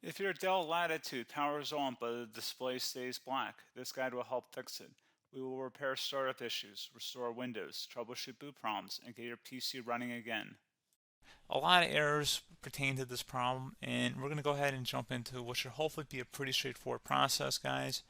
If your Dell Latitude powers on but the display stays black, this guide will help fix it. We will repair startup issues, restore Windows, troubleshoot boot problems, and get your PC running again. A lot of errors pertain to this problem, and we're going to go ahead and jump into what should hopefully be a pretty straightforward process, guys.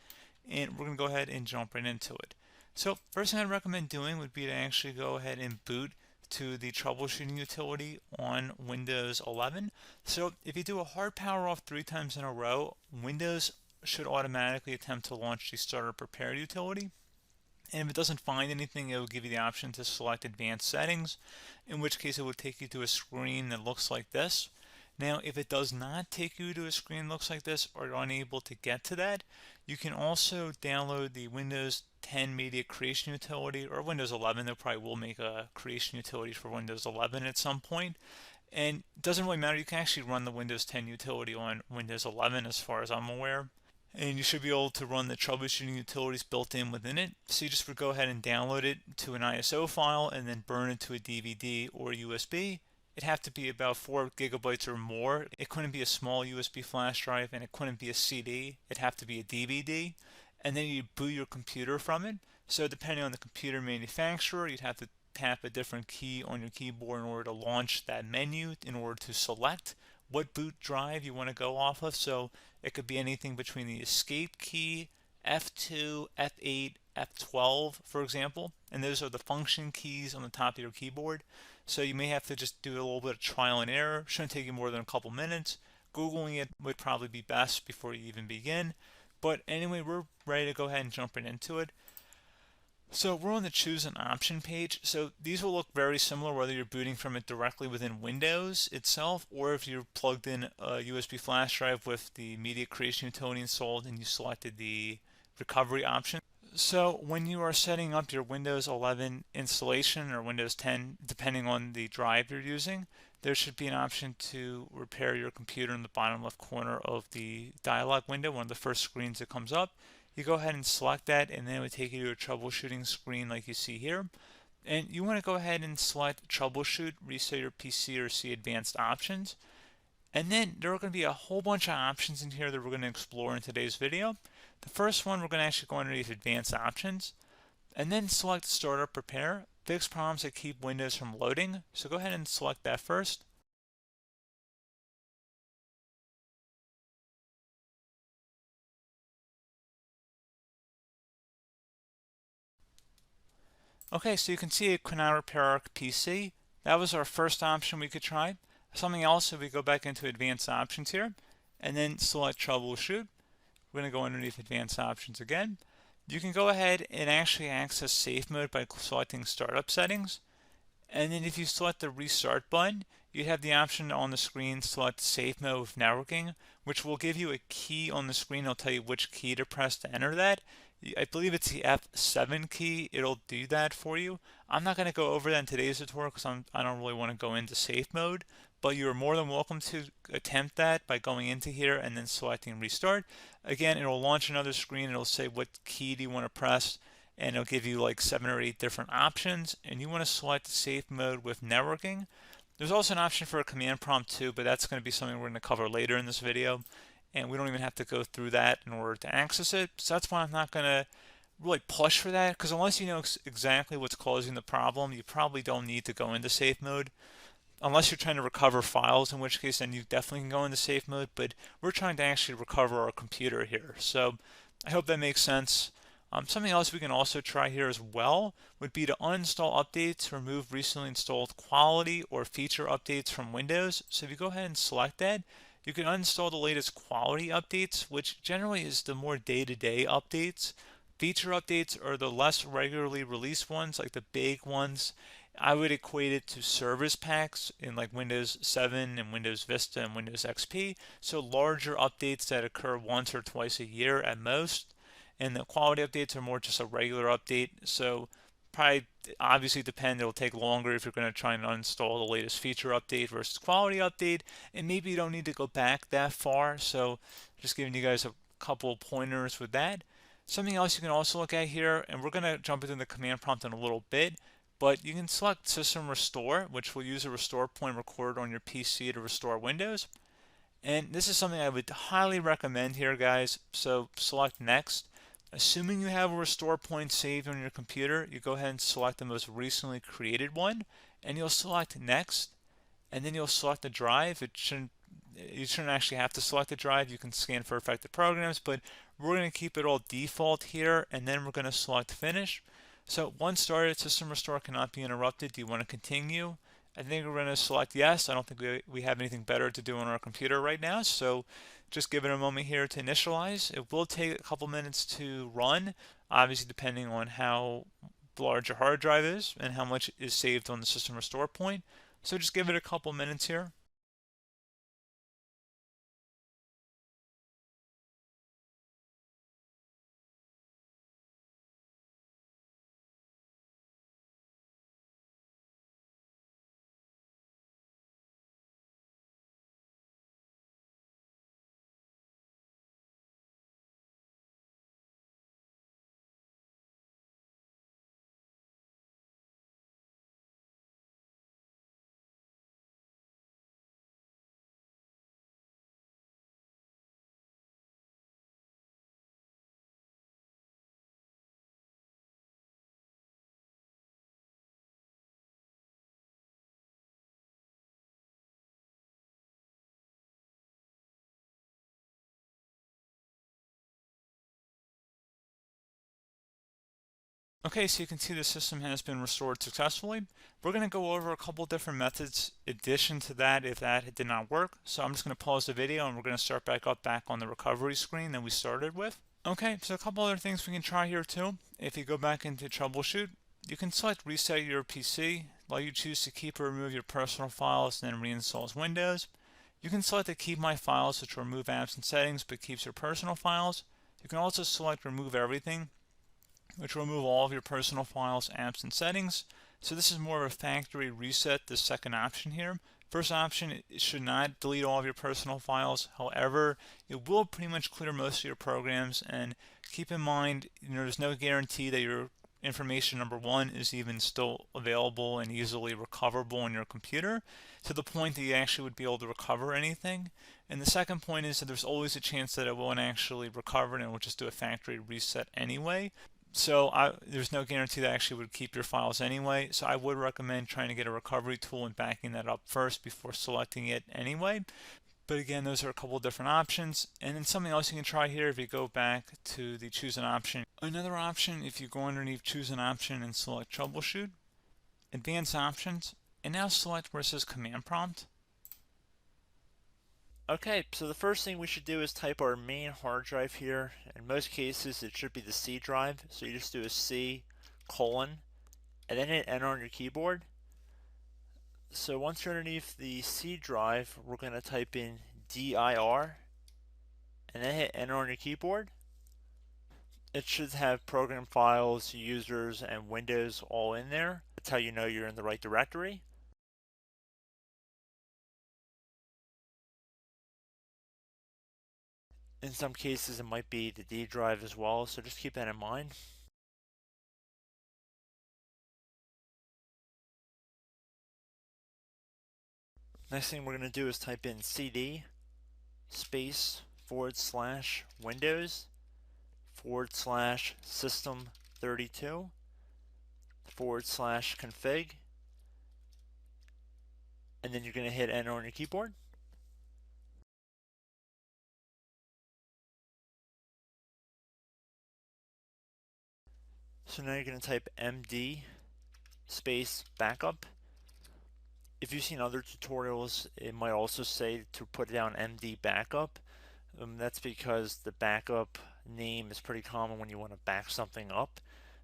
And we're going to go ahead and jump right into it. So first thing I'd recommend doing would be to actually go ahead and boot to the troubleshooting utility on Windows 11. So if you do a hard power off 3 times in a row, Windows should automatically attempt to launch the startup repair utility. And if it doesn't find anything, it will give you the option to select advanced settings, in which case it will take you to a screen that looks like this. Now, if it does not take you to a screen that looks like this, or you're unable to get to that, you can also download the Windows 10 Media Creation Utility, or Windows 11. They probably will make a creation utility for Windows 11 at some point. And it doesn't really matter, you can actually run the Windows 10 utility on Windows 11 as far as I'm aware. And you should be able to run the troubleshooting utilities built in within it. So you just would go ahead and download it to an ISO file and then burn it to a DVD or USB. It'd have to be about 4 gigabytes or more. It couldn't be a small USB flash drive, and it couldn't be a CD. It'd have to be a DVD. And then you boot your computer from it. So depending on the computer manufacturer, you'd have to tap a different key on your keyboard in order to launch that menu, in order to select what boot drive you want to go off of. So it could be anything between the escape key, F2, F8, F12, for example, and those are the function keys on the top of your keyboard. So you may have to just do a little bit of trial and error. Shouldn't take you more than a couple minutes. Googling it would probably be best before you even begin. But anyway, we're ready to go ahead and jump right into it. So we're on the choose an option page. So these will look very similar whether you're booting from it directly within Windows itself, or if you're plugged in a USB flash drive with the media creation utility installed and you selected the recovery option. So when you are setting up your Windows 11 installation or Windows 10, depending on the drive you're using, there should be an option to repair your computer in the bottom left corner of the dialog window, one of the first screens that comes up. You go ahead and select that, and then it would take you to a troubleshooting screen like you see here. And you want to go ahead and select troubleshoot, reset your PC, or see advanced options. And then there are going to be a whole bunch of options in here that we're going to explore in today's video. The first one, we're going to actually go underneath advanced options and then select startup repair, fix problems that keep Windows from loading. So go ahead and select that first. Okay, so you can see it could not repair our PC. That was our first option we could try. Something else, if we go back into advanced options here and then select troubleshoot, we're going to go underneath advanced options again. You can go ahead and actually access safe mode by selecting startup settings. And then if you select the restart button, you have the option on the screen select safe mode with networking, which will give you a key on the screen. It'll tell you which key to press to enter that. I believe it's the F7 key. It'll do that for you. I'm not going to go over that in today's tutorial because I don't really want to go into safe mode, but you're more than welcome to attempt that by going into here and then selecting restart. Again, it'll launch another screen. It'll say what key do you want to press, and it'll give you like 7 or 8 different options, and you want to select safe mode with networking. There's also an option for a command prompt too, but that's going to be something we're going to cover later in this video, and we don't even have to go through that in order to access it. So that's why I'm not going to really push for that, because unless you know exactly what's causing the problem, you probably don't need to go into safe mode. Unless you're trying to recover files, in which case then you definitely can go into safe mode, but we're trying to actually recover our computer here. So I hope that makes sense. Something else we can also try here as well would be to uninstall updates, remove recently installed quality or feature updates from Windows. So if you go ahead and select that, you can uninstall the latest quality updates, which generally is the more day-to-day updates. Feature updates are the less regularly released ones, like the big ones. I would equate it to service packs in like Windows 7 and Windows Vista and Windows XP. So larger updates that occur once or twice a year at most. And the quality updates are more just a regular update. So probably obviously depend, it'll take longer if you're going to try and uninstall the latest feature update versus quality update, and maybe you don't need to go back that far. So just giving you guys a couple pointers with that. Something else you can also look at here, and we're going to jump into the command prompt in a little bit, but you can select system restore, which will use a restore point recorded on your PC to restore Windows. And this is something I would highly recommend here, guys. So select next. Assuming you have a restore point saved on your computer, you go ahead and select the most recently created one, and you'll select next, and then you'll select the drive. You shouldn't actually have to select the drive. You can scan for affected programs, but we're going to keep it all default here, and then we're going to select finish. So once started, system restore cannot be interrupted. Do you want to continue? I think we're going to select yes. I don't think we have anything better to do on our computer right now, so just give it a moment here to initialize. It will take a couple minutes to run, obviously depending on how large your hard drive is and how much is saved on the system restore point. So just give it a couple minutes here. Okay, so you can see the system has been restored successfully. We're going to go over a couple different methods addition to that if that did not work. So I'm just going to pause the video and we're going to start back on the recovery screen that we started with. Okay, so a couple other things we can try here too. If you go back into troubleshoot, you can select reset your PC, while you choose to keep or remove your personal files and then reinstalls Windows. You can select to keep my files, which will remove apps and settings but keeps your personal files. You can also select remove everything, which will remove all of your personal files, apps, and settings. So this is more of a factory reset, the second option here. First option, it should not delete all of your personal files. However, it will pretty much clear most of your programs. And keep in mind, there's no guarantee that your information, number one, is even still available and easily recoverable on your computer to the point that you actually would be able to recover anything. And the second point is that there's always a chance that it won't actually recover and it will just do a factory reset anyway. So there's no guarantee that actually would keep your files anyway. So I would recommend trying to get a recovery tool and backing that up first before selecting it anyway. But again, those are a couple different options. And then something else you can try here if you go back to the choose an option. Another option, if you go underneath choose an option and select troubleshoot, advanced options, and now select where it says command prompt. Okay, so the first thing we should do is type our main hard drive here. In most cases, it should be the C drive. So you just do a C colon and then hit enter on your keyboard. So once you're underneath the C drive, we're going to type in dir and then hit enter on your keyboard. It should have program files, users, and Windows all in there. That's how you know you're in the right directory. In some cases, it might be the D drive as well, so just keep that in mind. Next thing we're going to do is type in cd space / Windows / system 32 / config, and then you're going to hit enter on your keyboard. So now you're going to type md space backup. If you've seen other tutorials, it might also say to put down md backup. That's because the backup name is pretty common when you want to back something up.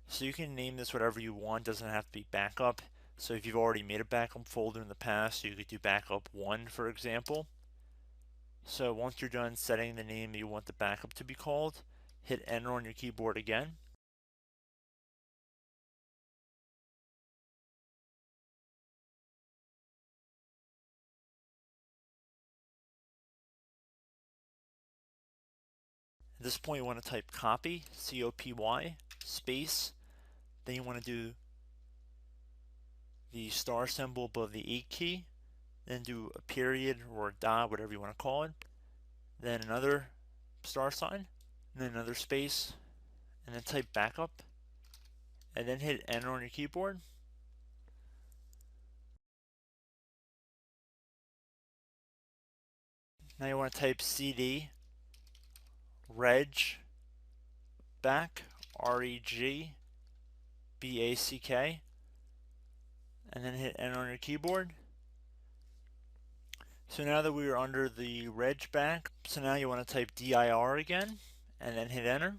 So you can name this whatever you want, doesn't have to be backup. So if you've already made a backup folder in the past, you could do backup 1, for example. So once you're done setting the name you want the backup to be called, hit enter on your keyboard again. At this point you want to type copy, C-O-P-Y, space, then you want to do the star symbol above the 8 key, then do a period or a dot, whatever you want to call it. then another star sign, and then another space, and then type backup, and then hit enter on your keyboard. Now you want to type cd reg back, REGBACK, and then hit enter on your keyboard. So now that we are under the reg back, so now you want to type dir again, and then hit enter.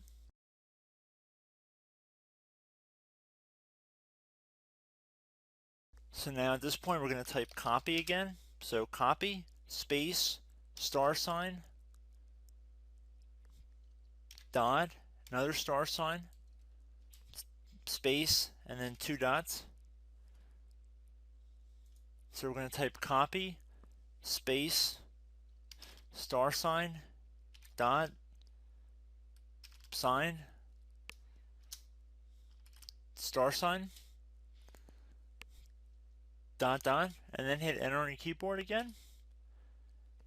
So now at this point we're going to type copy again. So copy, space, star sign, dot, another star sign, space, and then 2 dots. So we're going to type copy, space, star sign, dot, sign, star sign, dot, dot, and then hit enter on your keyboard again.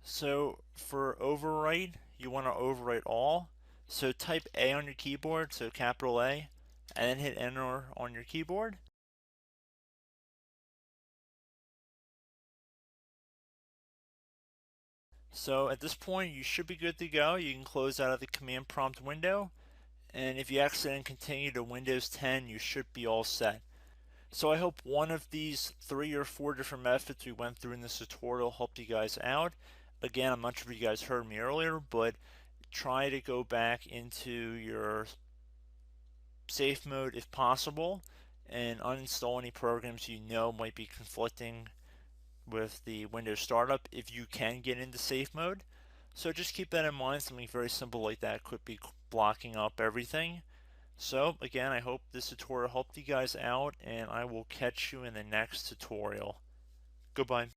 So for overwrite, you want to overwrite all. So type A on your keyboard, so capital A, and then hit enter on your keyboard. So at this point you should be good to go. You can close out of the command prompt window, and if you accidentally continue to Windows 10 you should be all set. So I hope one of these 3 or 4 different methods we went through in this tutorial helped you guys out. Again, I'm not sure if you guys heard me earlier, but try to go back into your safe mode if possible and uninstall any programs you know might be conflicting with the Windows startup if you can get into safe mode. So just keep that in mind. Something very simple like that could be blocking up everything. So again, I hope this tutorial helped you guys out, and I will catch you in the next tutorial. Goodbye.